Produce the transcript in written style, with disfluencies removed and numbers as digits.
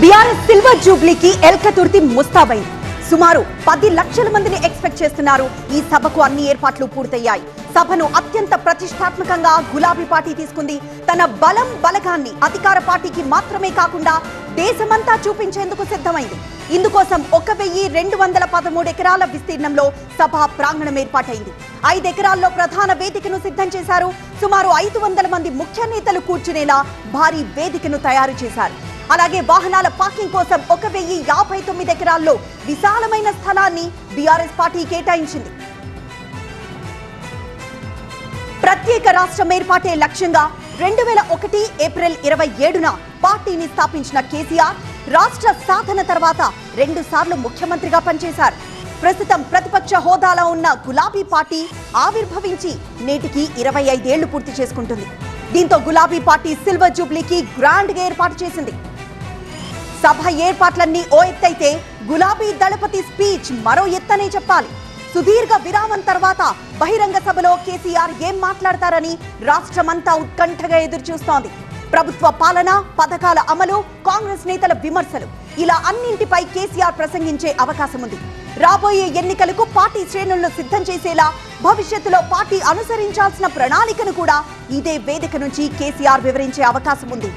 BRS silver జూబ్లీకి ఎల్కతుర్తి ముస్తాబైంది. సుమారు 10 లక్షల మందిని ఎక్స్పెక్ట్ చేస్తున్నారు. ఈ సభకు అన్ని ఏర్పాట్లు పూర్తయ్యాయి. సభను అత్యంత ప్రతిష్టాత్మకంగా గులాబీ పార్టీ తీసుకుంది. తన బలగాన్ని అధికార పార్టీకి మాత్రమే కాకుండా దేశమంతా చూపించేందుకు సిద్ధమైంది. ఇందుకోసం 1213 ఎకరాల విస్తీర్ణంలో సభ ప్రాంగణం ఏర్పాటైంది. 5 ఎకరాల్లో ప్రధాన వేదికను సిద్ధం చేశారు. సుమారు 500 మంది ముఖ్య నేతలు కూర్చునేలా భారీ వేదికను తయారు చేశారు. అలాగే వాహనాల పార్కింగ్ కోసం 1059 ఎకరాల్లో విశాలమైన స్థలాన్ని బీఆర్ఎస్ పార్టీ కేటాయించింది. ప్రత్యేక రాష్ట్రం ఏర్పాటే లక్ష్యంగా 2001 ఏప్రిల్ 27న పార్టీని స్థాపించిన కేసీఆర్ రాష్ట్ర సాధన తర్వాత 2 సార్లు ముఖ్యమంత్రిగా పనిచేశారు. ప్రస్తుతం ప్రతిపక్ష హోదాలో ఉన్న గులాబీ పార్టీ ఆవిర్భవించి నేటికి 25 ఏళ్లు పూర్తి చేసుకుంటుంది. దీంతో గులాబీ పార్టీ సిల్వర్ జూబ్లీకి గ్రాండ్ గా ఏర్పాటు చేసింది. సభ ఏర్పాట్లన్నీ ఓ ఎత్తైతే గులాబీ దళపతి స్పీచ్ మరో ఎత్తనే చెప్పాలి. సుదీర్ఘ విరామం తర్వాత బహిరంగ సభలో కేసీఆర్ ఏం మాట్లాడతారని రాష్ట్రమంతా ఉత్కంఠగా ఎదురుచూస్తోంది. ప్రభుత్వ పాలన, పథకాల అమలు, కాంగ్రెస్ నేతల విమర్శలు ఇలా అన్నింటిపై కేసీఆర్ ప్రసంగించే అవకాశం ఉంది. రాబోయే ఎన్నికలకు పార్టీ శ్రేణులను సిద్ధం చేసేలా భవిష్యత్తులో పార్టీ అనుసరించాల్సిన ప్రణాళికను కూడా ఇదే వేదిక నుంచి కేసీఆర్ వివరించే అవకాశం ఉంది.